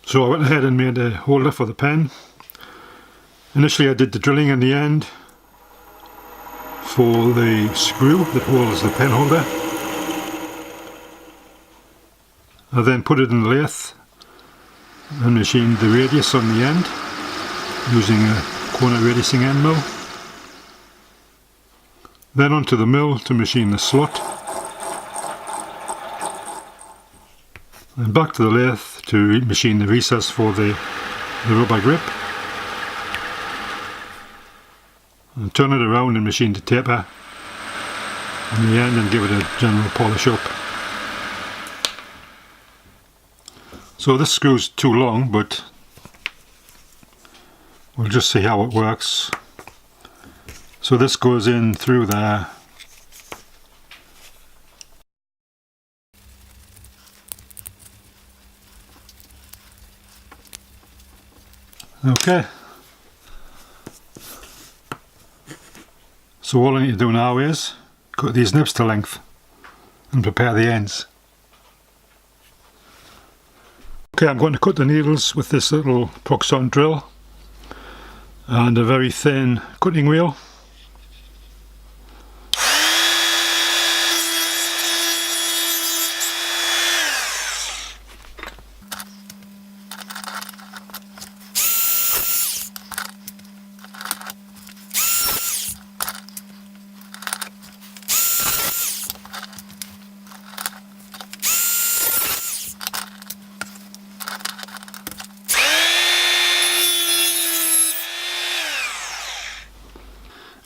So I went ahead and made a holder for the pen. Initially I did the drilling in the end for the screw that holds the pen holder. I then put it in the lathe and machined the radius on the end using a corner radiusing end mill. Then onto the mill to machine the slot. And back to the lathe to machine the recess for the rubber grip. And turn it around and machine the taper on the end and give it a general polish up. So this screw's too long, but we'll just see how it works. So this goes in through there. Okay. So all I need to do now is cut these nibs to length and prepare the ends. Okay, I'm going to cut the needles with this little Clarkson drill and a very thin cutting wheel.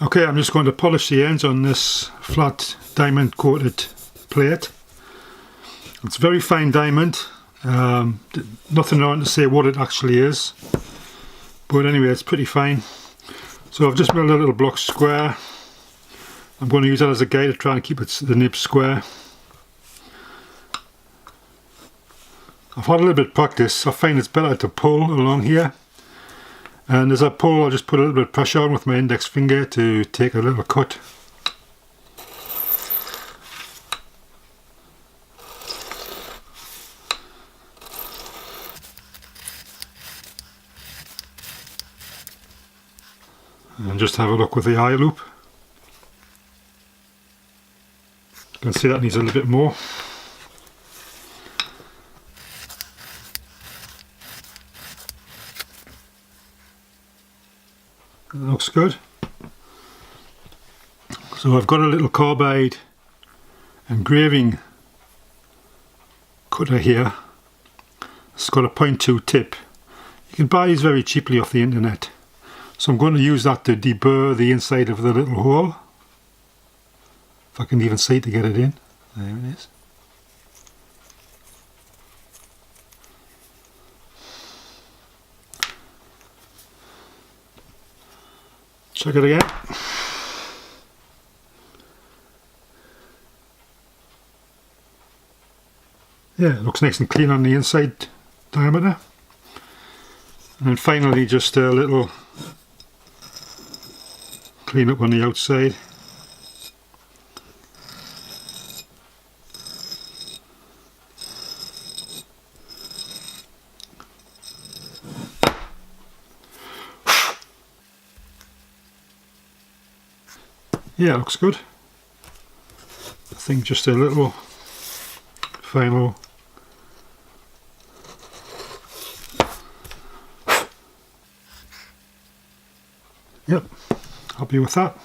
Okay, I'm just going to polish the ends on this flat diamond coated plate. It's very fine diamond, nothing on to say what it actually is, but anyway it's pretty fine. So I've just made a little block square. I'm going to use that as a guide to try and keep the nib square. I've had a little bit of practice. I find it's better to pull along here. And as I pull, I'll just put a little bit of pressure on with my index finger to take a little cut. And just have a look with the eye loop. You can see that needs a little bit more. That looks good. So I've got a little carbide engraving cutter here. It's got a 0.2 tip. You can buy these very cheaply off the internet. So I'm going to use that to deburr the inside of the little hole. If I can even see to get it in. There it is. Check it again. Yeah, it looks nice and clean on the inside diameter. And then finally just a little clean up on the outside. Yeah, it looks good. I think just a little final yep, happy with that.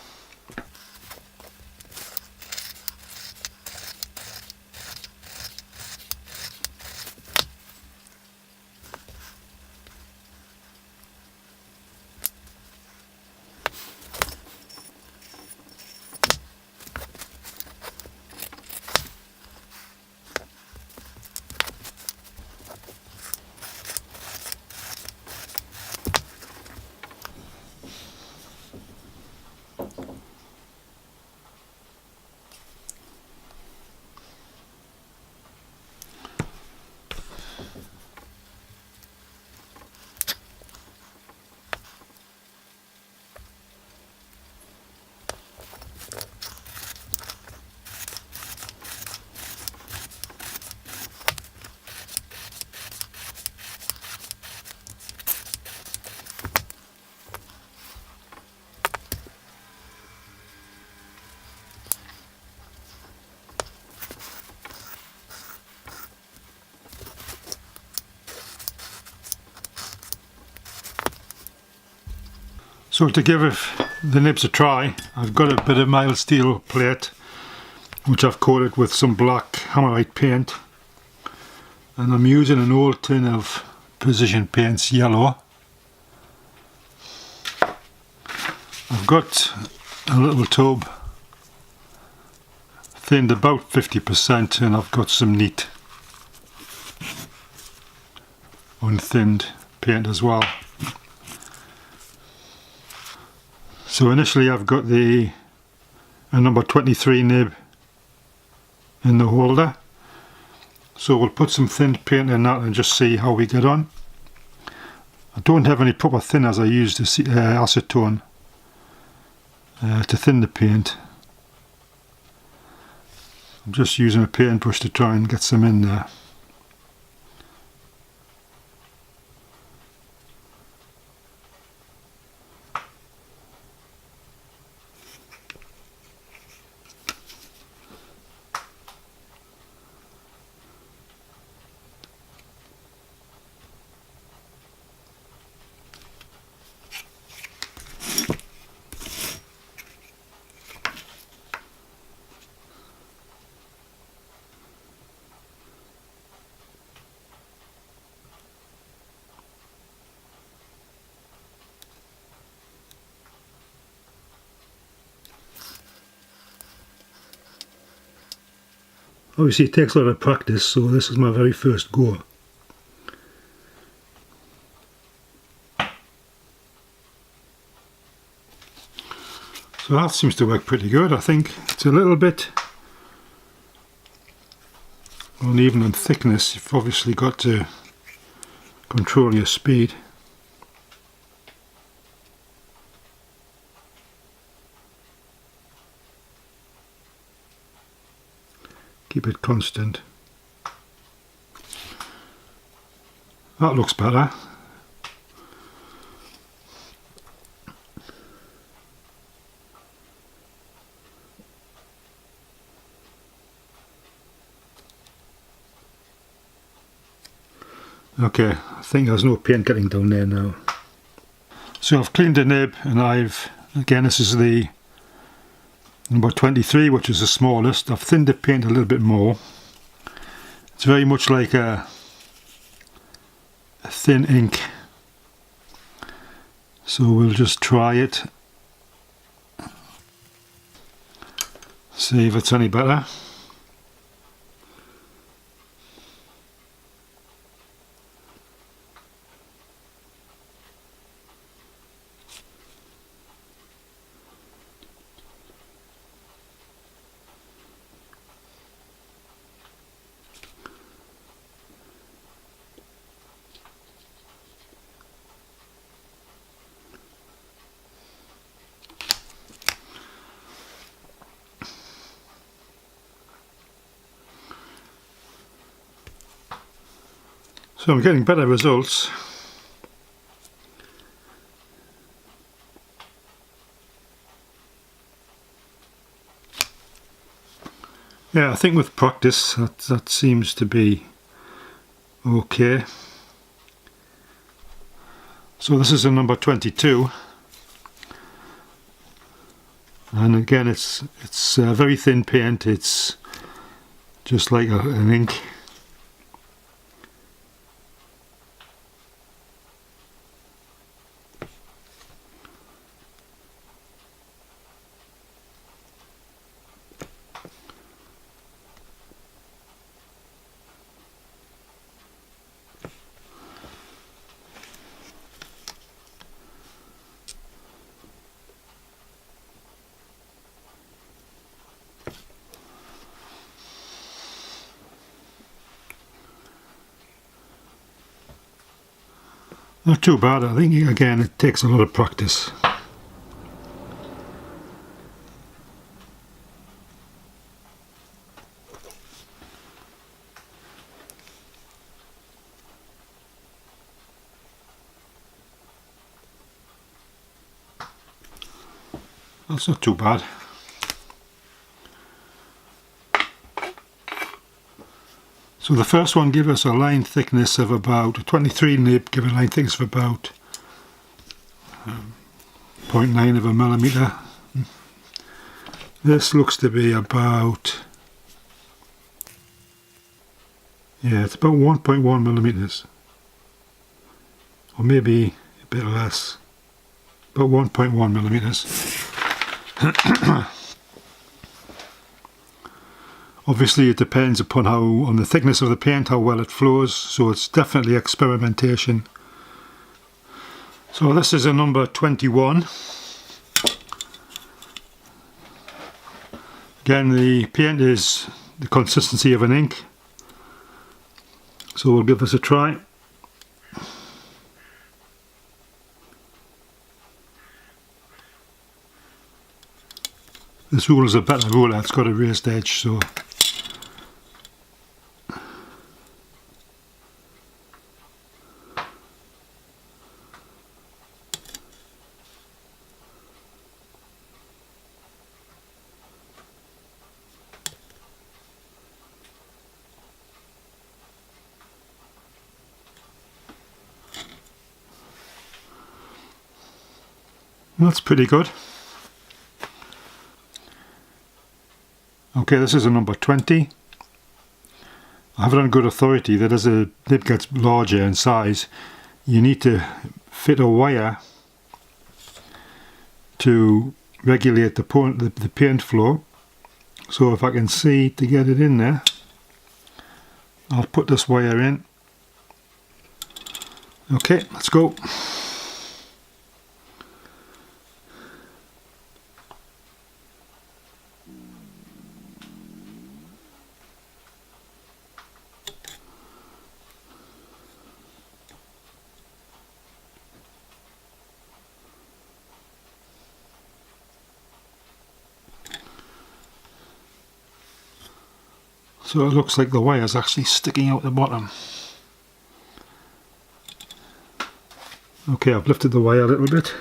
So to give the nibs a try, I've got a bit of mild steel plate which I've coated with some black hammerite paint, and I'm using an old tin of Precision Paints yellow. I've got a little tub thinned about 50%, and I've got some neat unthinned paint as well. So initially I've got a number 23 nib in the holder, so we'll put some thinned paint in that and just see how we get on. I don't have any proper thinners. I used acetone to thin the paint. I'm just using a paintbrush to try and get some in there. Obviously it takes a lot of practice, so this is my very first go. So that seems to work pretty good. I think it's a little bit uneven in thickness. You've obviously got to control your speed. Keep it constant. That looks better. Okay, I think there's no paint getting down there now. So I've cleaned the nib, and again, this is the number 23, which is the smallest. I've thinned the paint a little bit more. It's very much like a thin ink. So we'll just try it. See if it's any better. So I'm getting better results. Yeah, I think with practice that seems to be okay. So this is a number 22, and again it's very thin paint. It's just like an ink. Not too bad. I think again it takes a lot of practice. That's not too bad. So the first one gave us a line thickness of about, a 23 nib gave a line thickness of about 1.9 of a millimetre. This looks to be about, yeah, it's about 1.1 millimetres, or maybe a bit less, about 1.1 millimetres. Obviously it depends upon on the thickness of the paint, how well it flows, so it's definitely experimentation. So this is a number 21. Again, the paint is the consistency of an ink, so we'll give this a try. This ruler is a better ruler, it's got a raised edge, so that's pretty good. Okay, this is a number 20. I have it on good authority that as a nib gets larger in size, you need to fit a wire to regulate the paint flow. So if I can see to get it in there, I'll put this wire in. Okay, let's go. So it looks like the wire is actually sticking out the bottom. Okay, I've lifted the wire a little bit.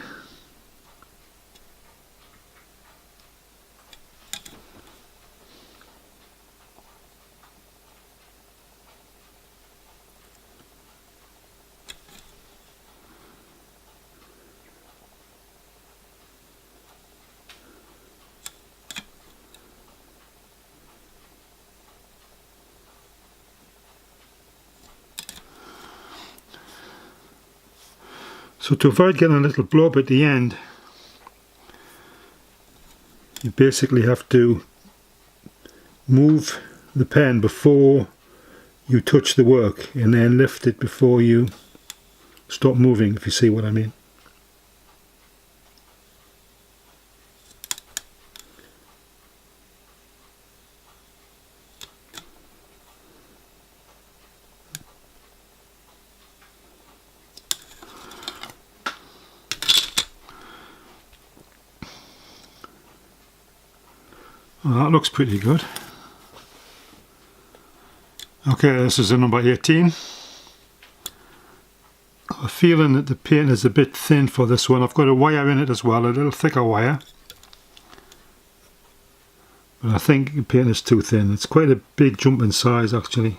So to avoid getting a little blob at the end, you basically have to move the pen before you touch the work and then lift it before you stop moving, if you see what I mean. Well, that looks pretty good. Okay, this is a number 18. I'm feeling that the paint is a bit thin for this one. I've got a wire in it as well, a little thicker wire. But I think the paint is too thin. It's quite a big jump in size actually.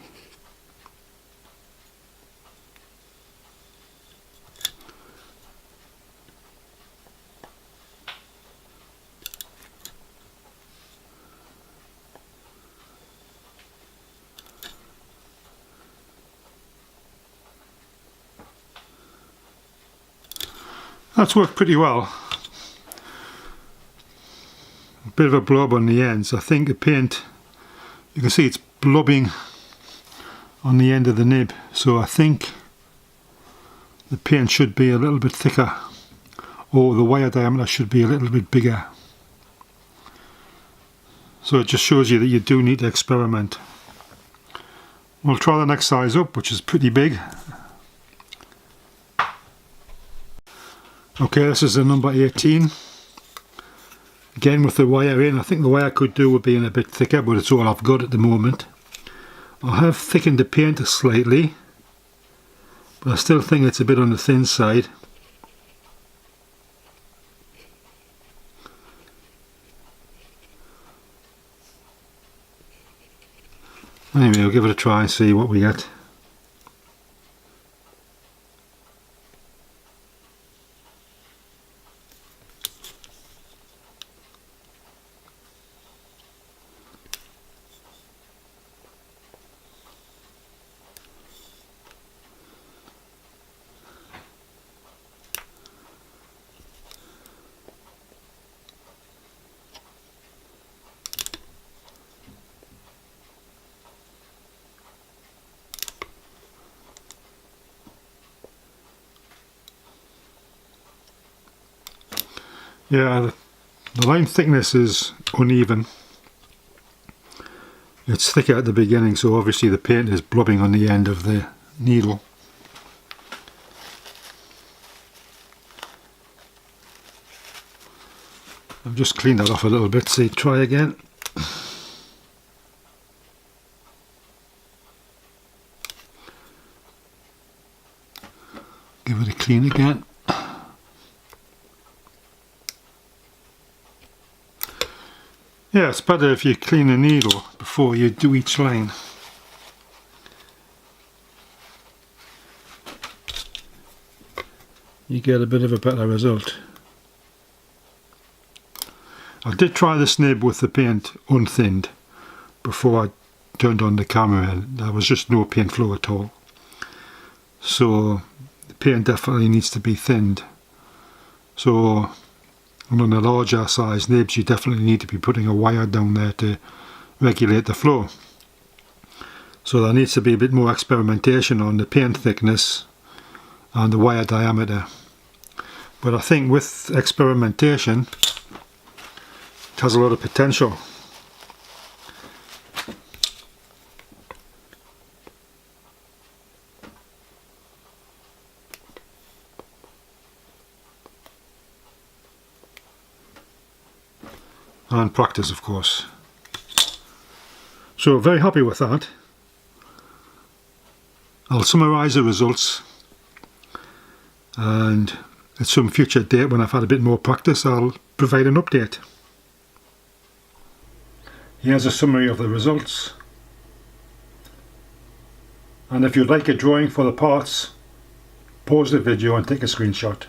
That's worked pretty well. A bit of a blob on the ends. I think the paint, you can see it's blobbing on the end of the nib, so I think the paint should be a little bit thicker, or the wire diameter should be a little bit bigger. So it just shows you that you do need to experiment. We'll try the next size up, which is pretty big. Okay, this is the number 18. Again with the wire in. I think the wire could do with being a bit thicker, but it's all I've got at the moment. I have thickened the paint slightly, but I still think it's a bit on the thin side. Anyway, I'll give it a try and see what we get. Yeah, the line thickness is uneven. It's thicker at the beginning, so obviously the paint is blobbing on the end of the needle. I've just cleaned that off a little bit, so try again. Give it a clean again. Yeah, it's better if you clean a needle before you do each line. You get a bit of a better result. I did try this nib with the paint unthinned before I turned on the camera, and there was just no paint flow at all. So the paint definitely needs to be thinned. So on the larger size nibs, you definitely need to be putting a wire down there to regulate the flow. So there needs to be a bit more experimentation on the paint thickness and the wire diameter. But I think with experimentation, it has a lot of potential. And practice, of course. So very happy with that. I'll summarise the results, and at some future date when I've had a bit more practice, I'll provide an update. Here's a summary of the results, and if you'd like a drawing for the parts, pause the video and take a screenshot.